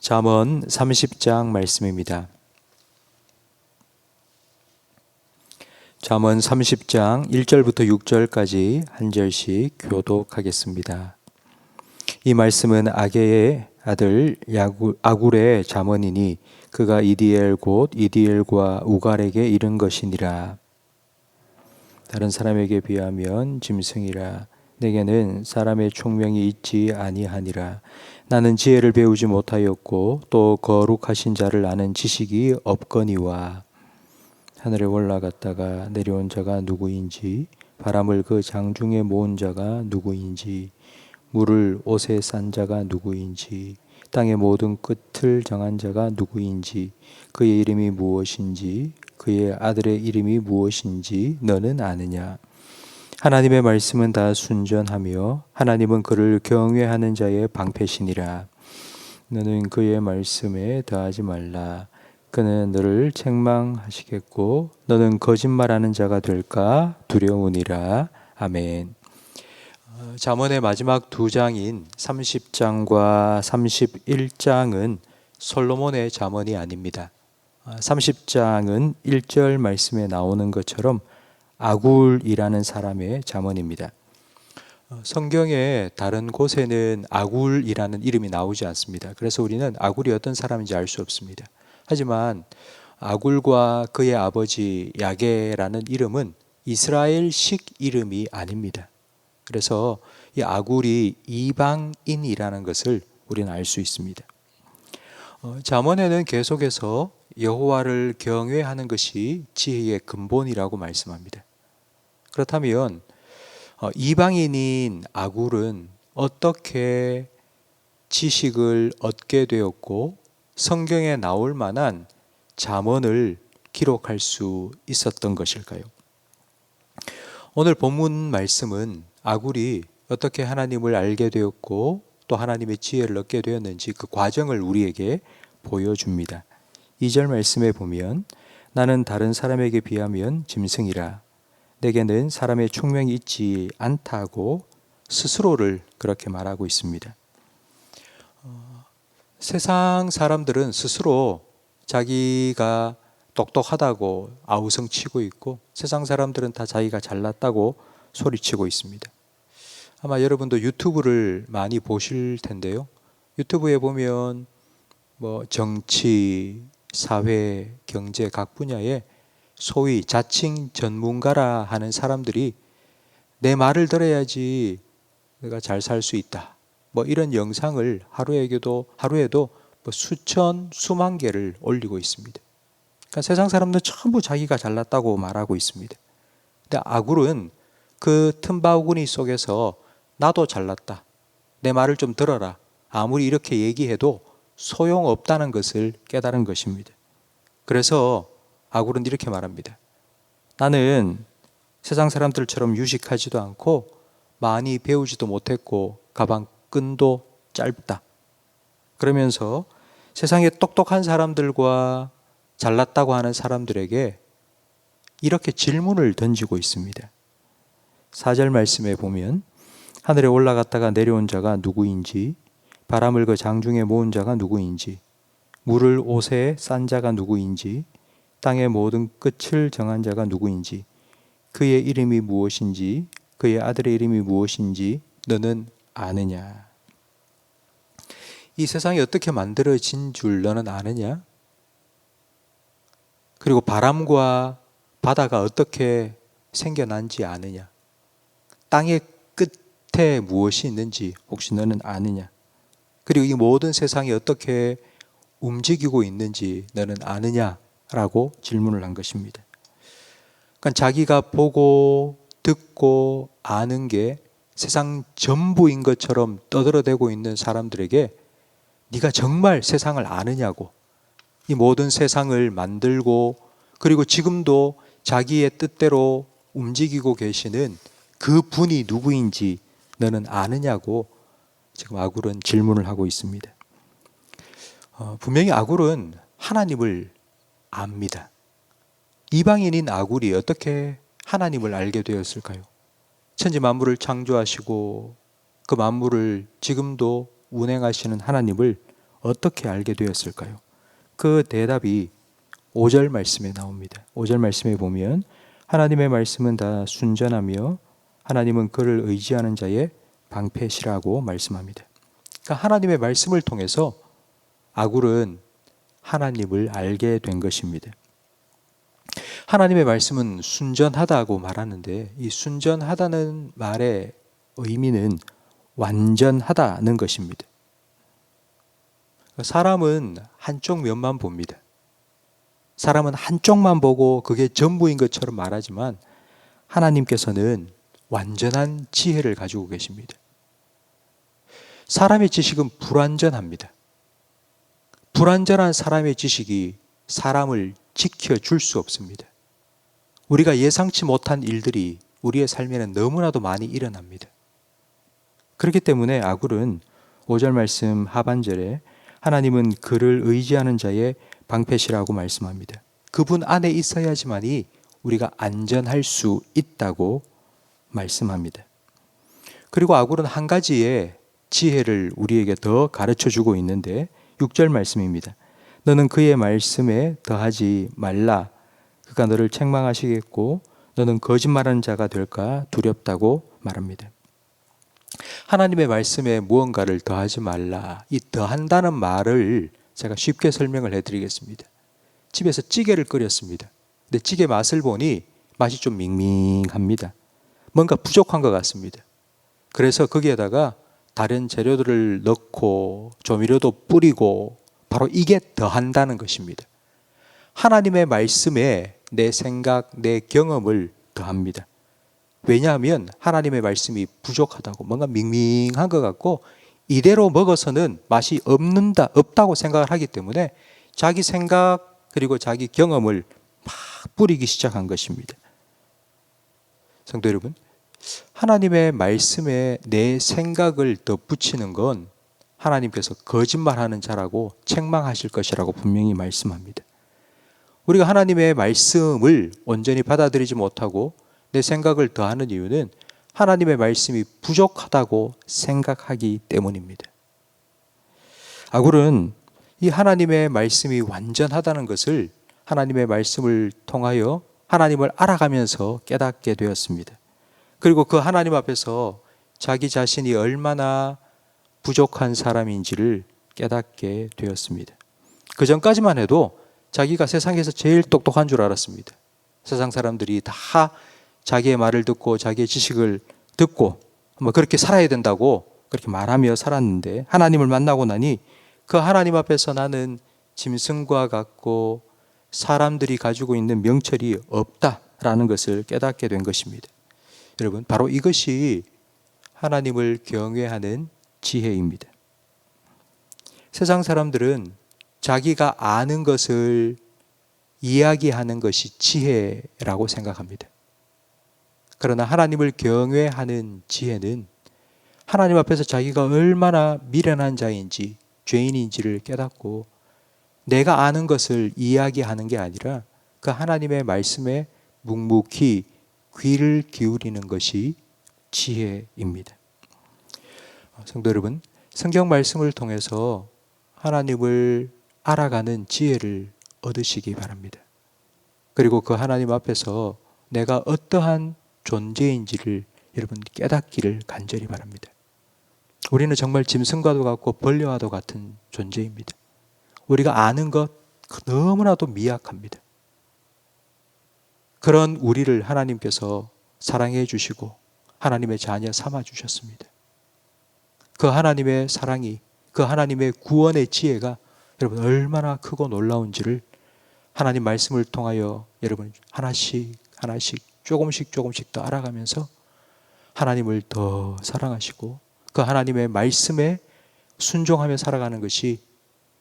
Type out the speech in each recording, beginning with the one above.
잠언 30장 말씀입니다. 잠언 30장 1절부터 6절까지 한 절씩 교독하겠습니다. 이 말씀은 아게의 아들 아굴의 잠언이니 그가 이디엘 곧 이디엘과 우갈에게 이른 것이니라. 다른 사람에게 비하면 짐승이라. 내게는 사람의 총명이 있지 아니하니라. 나는 지혜를 배우지 못하였고 또 거룩하신 자를 아는 지식이 없거니와. 하늘에 올라갔다가 내려온 자가 누구인지, 바람을 그 장중에 모은 자가 누구인지, 물을 옷에 싼 자가 누구인지, 땅의 모든 끝을 정한 자가 누구인지, 그의 이름이 무엇인지, 그의 아들의 이름이 무엇인지 너는 아느냐? 하나님의 말씀은 다 순전하며 하나님은 그를 경외하는 자의 방패시니라. 너는 그의 말씀에 더하지 말라. 그는 너를 책망하시겠고 너는 거짓말하는 자가 될까 두려우니라. 아멘. 잠언의 마지막 두 장인 30장과 31장은 솔로몬의 잠언이 아닙니다. 30장은 1절 말씀에 나오는 것처럼 아굴이라는 사람의 잠언입니다. 성경의 다른 곳에는 아굴이라는 이름이 나오지 않습니다. 그래서 우리는 아굴이 어떤 사람인지 알 수 없습니다. 하지만 아굴과 그의 아버지 야게라는 이름은 이스라엘식 이름이 아닙니다. 그래서 이 아굴이 이방인이라는 것을 우리는 알 수 있습니다. 잠언에는 계속해서 여호와를 경외하는 것이 지혜의 근본이라고 말씀합니다. 그렇다면 이방인인 아굴은 어떻게 지식을 얻게 되었고 성경에 나올 만한 잠언을 기록할 수 있었던 것일까요? 오늘 본문 말씀은 아굴이 어떻게 하나님을 알게 되었고 또 하나님의 지혜를 얻게 되었는지 그 과정을 우리에게 보여줍니다. 2절 말씀에 보면 나는 다른 사람에게 비하면 짐승이라. 내게는 사람의 총명이 있지 않다고 스스로를 그렇게 말하고 있습니다. 세상 사람들은 스스로 자기가 똑똑하다고 아우성치고 있고 세상 사람들은 다 자기가 잘났다고 소리치고 있습니다. 아마 여러분도 유튜브를 많이 보실 텐데요. 유튜브에 보면 정치, 사회, 경제 각 분야에 소위 자칭 전문가라 하는 사람들이 내 말을 들어야지 내가 잘 살 수 있다. 이런 영상을 하루에도 수천, 수만 개를 올리고 있습니다. 그러니까 세상 사람들은 전부 자기가 잘났다고 말하고 있습니다. 근데 아굴은 그 틈바구니 속에서 나도 잘났다. 내 말을 좀 들어라. 아무리 이렇게 얘기해도 소용없다는 것을 깨달은 것입니다. 그래서 아굴은 이렇게 말합니다. 나는 세상 사람들처럼 유식하지도 않고 많이 배우지도 못했고 가방끈도 짧다. 그러면서 세상에 똑똑한 사람들과 잘났다고 하는 사람들에게 이렇게 질문을 던지고 있습니다. 4절 말씀에 보면 하늘에 올라갔다가 내려온 자가 누구인지, 바람을 그 장중에 모은 자가 누구인지, 물을 옷에 싼 자가 누구인지, 땅의 모든 끝을 정한 자가 누구인지, 그의 이름이 무엇인지, 그의 아들의 이름이 무엇인지 너는 아느냐? 이 세상이 어떻게 만들어진 줄 너는 아느냐? 그리고 바람과 바다가 어떻게 생겨난지 아느냐? 땅의 끝에 무엇이 있는지 혹시 너는 아느냐? 그리고 이 모든 세상이 어떻게 움직이고 있는지 너는 아느냐? 라고 질문을 한 것입니다. 그러니까 자기가 보고 듣고 아는 게 세상 전부인 것처럼 떠들어대고 있는 사람들에게 네가 정말 세상을 아느냐고, 이 모든 세상을 만들고 그리고 지금도 자기의 뜻대로 움직이고 계시는 그 분이 누구인지 너는 아느냐고 지금 아굴은 질문을 하고 있습니다. 분명히 아굴은 하나님을 압니다. 이방인인 아굴이 어떻게 하나님을 알게 되었을까요? 천지 만물을 창조하시고 그 만물을 지금도 운행하시는 하나님을 어떻게 알게 되었을까요? 그 대답이 5절 말씀에 나옵니다. 5절 말씀에 보면 하나님의 말씀은 다 순전하며 하나님은 그를 의지하는 자의 방패시라고 말씀합니다. 그러니까 하나님의 말씀을 통해서 아굴은 하나님을 알게 된 것입니다. 하나님의 말씀은 순전하다고 말하는데 이 순전하다는 말의 의미는 완전하다는 것입니다. 사람은 한쪽 면만 봅니다. 사람은 한쪽만 보고 그게 전부인 것처럼 말하지만 하나님께서는 완전한 지혜를 가지고 계십니다. 사람의 지식은 불완전합니다. 불완전한 사람의 지식이 사람을 지켜줄 수 없습니다. 우리가 예상치 못한 일들이 우리의 삶에는 너무나도 많이 일어납니다. 그렇기 때문에 아굴은 5절 말씀 하반절에 하나님은 그를 의지하는 자의 방패시라고 말씀합니다. 그분 안에 있어야지만이 우리가 안전할 수 있다고 말씀합니다. 그리고 아굴은 한 가지의 지혜를 우리에게 더 가르쳐 주고 있는데 6절 말씀입니다. 너는 그의 말씀에 더하지 말라. 그가 너를 책망하시겠고 너는 거짓말하는 자가 될까 두렵다고 말합니다. 하나님의 말씀에 무언가를 더하지 말라. 이 더한다는 말을 제가 쉽게 설명을 해드리겠습니다. 집에서 찌개를 끓였습니다. 근데 찌개 맛을 보니 맛이 좀 밍밍합니다. 뭔가 부족한 것 같습니다. 그래서 거기에다가 다른 재료들을 넣고 조미료도 뿌리고 바로 이게 더한다는 것입니다. 하나님의 말씀에 내 생각, 내 경험을 더합니다. 왜냐하면 하나님의 말씀이 부족하다고 뭔가 밍밍한 것 같고 이대로 먹어서는 맛이 없다고 생각을 하기 때문에 자기 생각 그리고 자기 경험을 막 뿌리기 시작한 것입니다. 성도 여러분, 하나님의 말씀에 내 생각을 덧붙이는 건 하나님께서 거짓말하는 자라고 책망하실 것이라고 분명히 말씀합니다. 우리가 하나님의 말씀을 온전히 받아들이지 못하고 내 생각을 더하는 이유는 하나님의 말씀이 부족하다고 생각하기 때문입니다. 아굴은 이 하나님의 말씀이 완전하다는 것을 하나님의 말씀을 통하여 하나님을 알아가면서 깨닫게 되었습니다. 그리고 그 하나님 앞에서 자기 자신이 얼마나 부족한 사람인지를 깨닫게 되었습니다. 그 전까지만 해도 자기가 세상에서 제일 똑똑한 줄 알았습니다. 세상 사람들이 다 자기의 말을 듣고 자기의 지식을 듣고 그렇게 살아야 된다고 그렇게 말하며 살았는데 하나님을 만나고 나니 그 하나님 앞에서 나는 짐승과 같고 사람들이 가지고 있는 명철이 없다라는 것을 깨닫게 된 것입니다. 여러분, 바로 이것이 하나님을 경외하는 지혜입니다. 세상 사람들은 자기가 아는 것을 이야기하는 것이 지혜라고 생각합니다. 그러나 하나님을 경외하는 지혜는 하나님 앞에서 자기가 얼마나 미련한 자인지 죄인인지를 깨닫고 내가 아는 것을 이야기하는 게 아니라 그 하나님의 말씀에 묵묵히 귀를 기울이는 것이 지혜입니다. 성도 여러분, 성경 말씀을 통해서 하나님을 알아가는 지혜를 얻으시기 바랍니다. 그리고 그 하나님 앞에서 내가 어떠한 존재인지를 여러분 깨닫기를 간절히 바랍니다. 우리는 정말 짐승과도 같고 벌레와도 같은 존재입니다. 우리가 아는 것 너무나도 미약합니다. 그런 우리를 하나님께서 사랑해 주시고 하나님의 자녀 삼아 주셨습니다. 그 하나님의 사랑이, 그 하나님의 구원의 지혜가 여러분 얼마나 크고 놀라운지를 하나님 말씀을 통하여 여러분 하나씩 조금씩 더 알아가면서 하나님을 더 사랑하시고 그 하나님의 말씀에 순종하며 살아가는 것이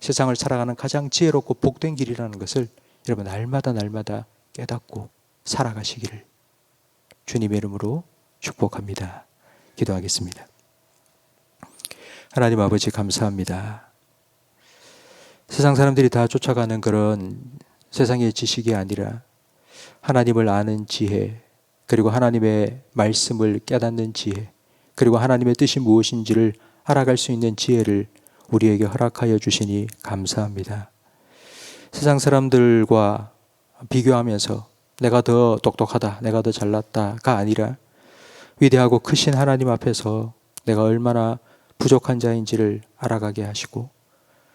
세상을 살아가는 가장 지혜롭고 복된 길이라는 것을 여러분 날마다 깨닫고 살아가시기를 주님의 이름으로 축복합니다. 기도하겠습니다. 하나님 아버지 감사합니다. 세상 사람들이 다 쫓아가는 그런 세상의 지식이 아니라 하나님을 아는 지혜, 그리고 하나님의 말씀을 깨닫는 지혜, 그리고 하나님의 뜻이 무엇인지를 알아갈 수 있는 지혜를 우리에게 허락하여 주시니 감사합니다. 세상 사람들과 비교하면서 내가 더 똑똑하다, 내가 더 잘났다가 아니라 위대하고 크신 하나님 앞에서 내가 얼마나 부족한 자인지를 알아가게 하시고,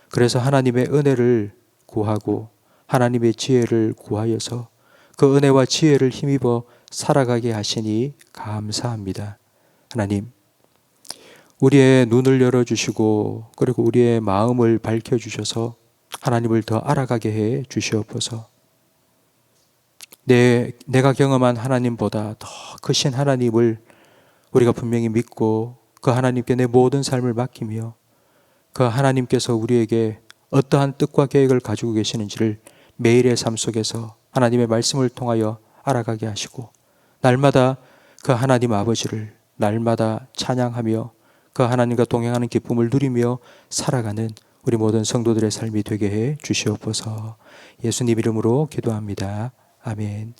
그래서 하나님의 은혜를 구하고 하나님의 지혜를 구하여서 그 은혜와 지혜를 힘입어 살아가게 하시니 감사합니다. 하나님, 우리의 눈을 열어주시고 그리고 우리의 마음을 밝혀주셔서 하나님을 더 알아가게 해 주시옵소서. 내가 경험한 하나님보다 더 크신 하나님을 우리가 분명히 믿고 그 하나님께 내 모든 삶을 맡기며 그 하나님께서 우리에게 어떠한 뜻과 계획을 가지고 계시는지를 매일의 삶 속에서 하나님의 말씀을 통하여 알아가게 하시고, 날마다 그 하나님 아버지를 날마다 찬양하며 그 하나님과 동행하는 기쁨을 누리며 살아가는 우리 모든 성도들의 삶이 되게 해 주시옵소서. 예수님 이름으로 기도합니다. 아멘.